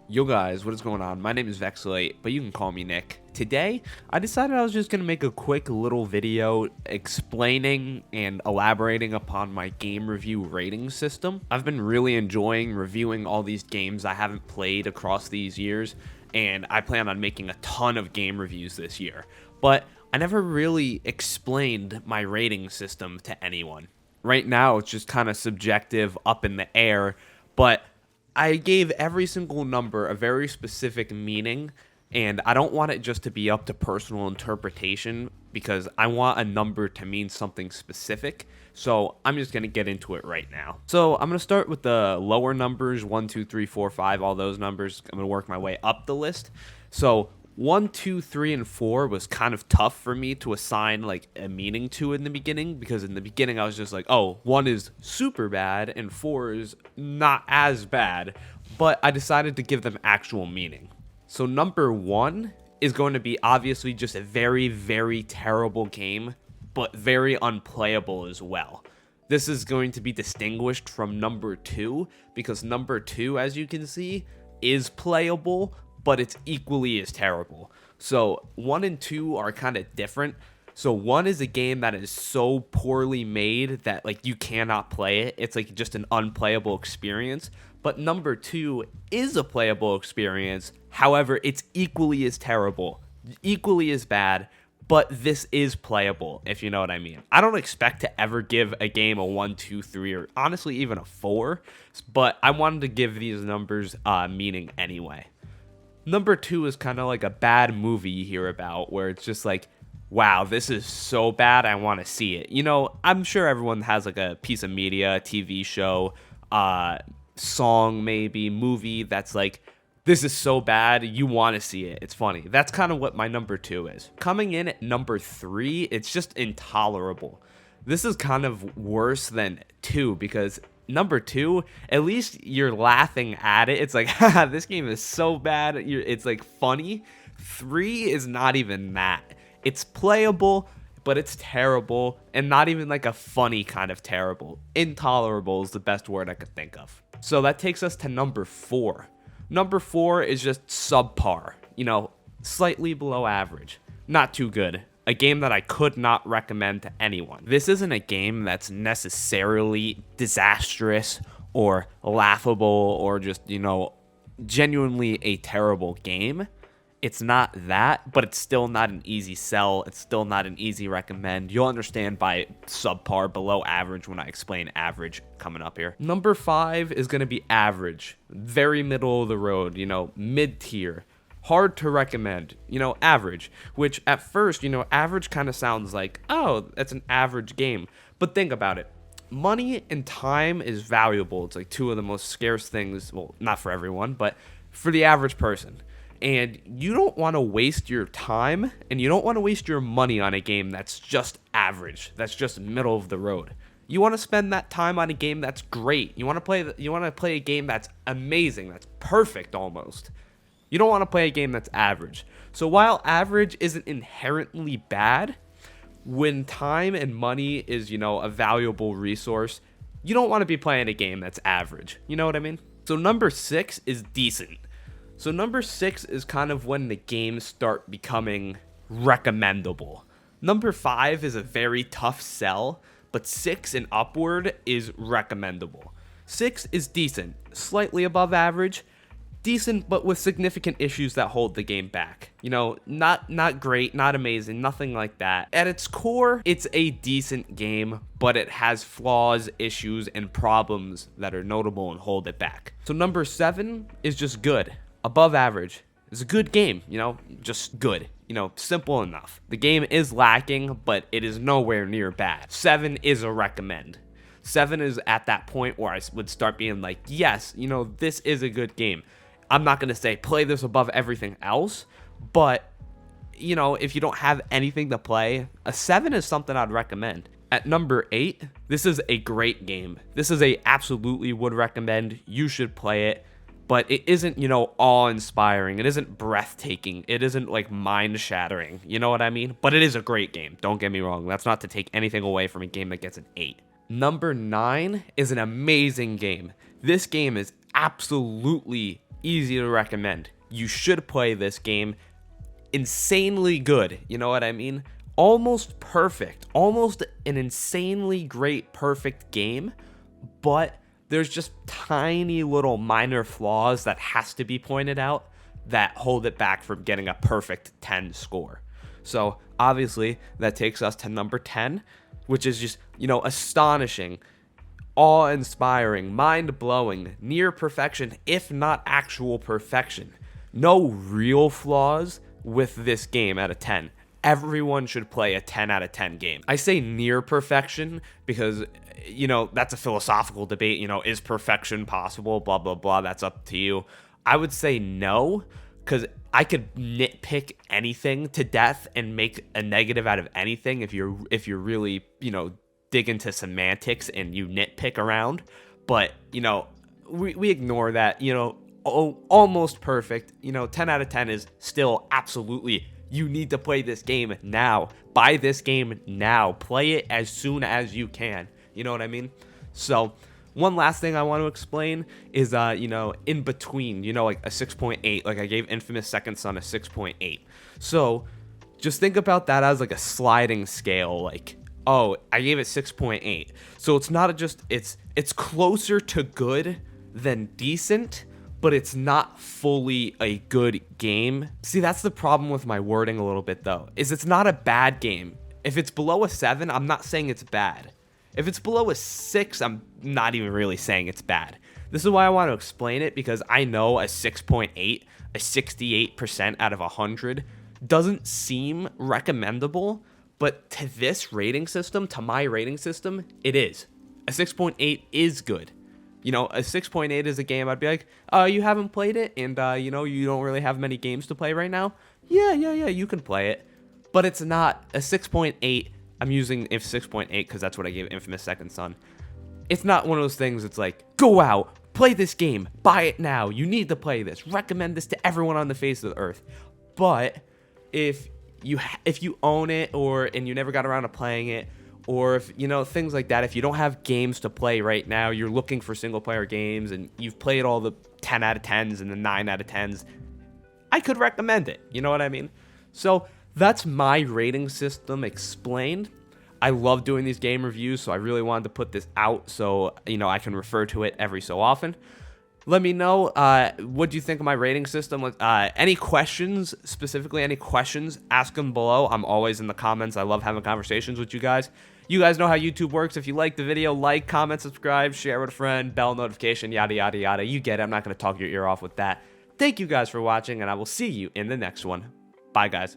Yo guys, what is going on? My name is Vexolyte, but you can call me Nick. Today, I decided I was just going to make a quick little video explaining and elaborating upon my game review rating system. I've been really enjoying reviewing all these games I haven't played across these years, and I plan on making a ton of game reviews this year. But I never really explained my rating system to anyone. Right now, it's just kind of subjective, up in the air, but I gave every single number a very specific meaning, and I don't want it just to be up to personal interpretation because I want a number to mean something specific. So I'm just going to get into it right now. So I'm going to start with the lower numbers 1, 2, 3, 4, 5, all those numbers. I'm going to work my way up the list. So 1, 2, 3, and 4 was kind of tough for me to assign like a meaning to in the beginning, because in the beginning I was just like, oh, 1 is super bad and 4 is not as bad, but I decided to give them actual meaning. So number 1 is going to be obviously just a very, very terrible game, but very unplayable as well. This is going to be distinguished from number 2 because number 2, as you can see, is playable, but it's equally as terrible. So 1 and 2 are kind of different. So 1 is a game that is so poorly made that like you cannot play it. It's like just an unplayable experience. But number 2 is a playable experience. However, it's equally as terrible, equally as bad, but this is playable, if you know what I mean. I don't expect to ever give a game a 1, 2, 3, or honestly even a 4, but I wanted to give these numbers meaning anyway. Number 2 is kind of like a bad movie you hear about where it's just like, wow, this is so bad, I want to see it. You know, I'm sure everyone has like a piece of media, a TV show, song maybe, movie that's like, this is so bad, you want to see it. It's funny. That's kind of what my number 2 is. Coming in at number 3, it's just intolerable. This is kind of worse than 2 because number 2, at least you're laughing at it. It's like, haha, this game is so bad. It's like funny. 3 is not even that. It's playable, but it's terrible, and not even like a funny kind of terrible. Intolerable is the best word I could think of. So that takes us to number 4. Number 4 is just subpar, you know, slightly below average. Not too good. A game that I could not recommend to anyone. This isn't a game that's necessarily disastrous or laughable or just, you know, genuinely a terrible game. It's not that, but it's still not an easy sell. It's still not an easy recommend. You'll understand by subpar, below average, when I explain average coming up here. Number 5 is going to be average. Very middle of the road, you know, mid-tier. Hard to recommend, you know, average, which at first, you know, average kind of sounds like, oh, that's an average game. But think about it. Money and time is valuable. It's like 2 of the most scarce things, well, not for everyone, but for the average person. And you don't want to waste your time and you don't want to waste your money on a game that's just average, that's just middle of the road. You want to spend that time on a game that's great. You want to play a game that's amazing, that's perfect almost. You don't want to play a game that's average. So while average isn't inherently bad, when time and money is, you know, a valuable resource, you don't want to be playing a game that's average. You know what I mean? So number 6 is decent. So number 6 is kind of when the games start becoming recommendable. Number 5 is a very tough sell, but 6 and upward is recommendable. 6 is decent, slightly above average. Decent, but with significant issues that hold the game back. You know, not great, not amazing, nothing like that. At its core, it's a decent game, but it has flaws, issues, and problems that are notable and hold it back. So number 7 is just good, above average. It's a good game, you know, just good. You know, simple enough. The game is lacking, but it is nowhere near bad. 7 is a recommend. 7 is at that point where I would start being like, yes, you know, this is a good game. I'm not going to say play this above everything else, but, you know, if you don't have anything to play, a 7 is something I'd recommend. At number 8, this is a great game. This is a absolutely would recommend. You should play it, but it isn't, you know, awe-inspiring. It isn't breathtaking. It isn't, like, mind-shattering. You know what I mean? But it is a great game. Don't get me wrong. That's not to take anything away from a game that gets an 8. Number 9 is an amazing game. This game is absolutely easy to recommend. You should play this game. Insanely good, you know what I mean? Almost perfect, almost an insanely great, perfect game, but there's just tiny little minor flaws that has to be pointed out that hold it back from getting a perfect 10 score. So obviously that takes us to number 10, which is just, astonishing, awe-inspiring, mind-blowing, near perfection, if not actual perfection. No real flaws with this game at a 10. Everyone should play a 10 out of 10 game. I say near perfection because, that's a philosophical debate. Is perfection possible? Blah, blah, blah. That's up to you. I would say no, because I could nitpick anything to death and make a negative out of anything if you're really, dig into semantics and you nitpick around. But, we ignore that, almost perfect. 10 out of 10 is still absolutely, you need to play this game now. Buy this game now. Play it as soon as you can. You know what I mean? So one last thing I want to explain is, in between, like a 6.8, like I gave Infamous Second Son a 6.8. So just think about that as like a sliding scale. Like, oh, I gave it 6.8. So it's not it's closer to good than decent, but it's not fully a good game. See, that's the problem with my wording a little bit though, is it's not a bad game. If it's below a 7, I'm not saying it's bad. If it's below a 6, I'm not even really saying it's bad. This is why I want to explain it, because I know a 6.8, a 68% out of 100, doesn't seem recommendable, but to this rating system, to my rating system, it is. A 6.8 is good. A 6.8 is a game I'd be like, oh, you haven't played it, and, you don't really have many games to play right now? Yeah, you can play it. But it's not a 6.8. I'm using 6.8 because that's what I gave Infamous Second Son. It's not one of those things that's like, go out, play this game, buy it now, you need to play this, recommend this to everyone on the face of the earth. But if you own it, and you never got around to playing it, or if, things like that, if you don't have games to play right now, you're looking for single player games, and you've played all the 10 out of 10s and the 9 out of 10s, I could recommend it. You know what I mean? So that's my rating system explained. I love doing these game reviews, so I really wanted to put this out so, I can refer to it every so often. Let me know, what do you think of my rating system? Any questions, specifically any questions, ask them below. I'm always in the comments. I love having conversations with you guys. You guys know how YouTube works. If you like the video, like, comment, subscribe, share with a friend, bell notification, yada, yada, yada. You get it. I'm not going to talk your ear off with that. Thank you guys for watching, and I will see you in the next one. Bye, guys.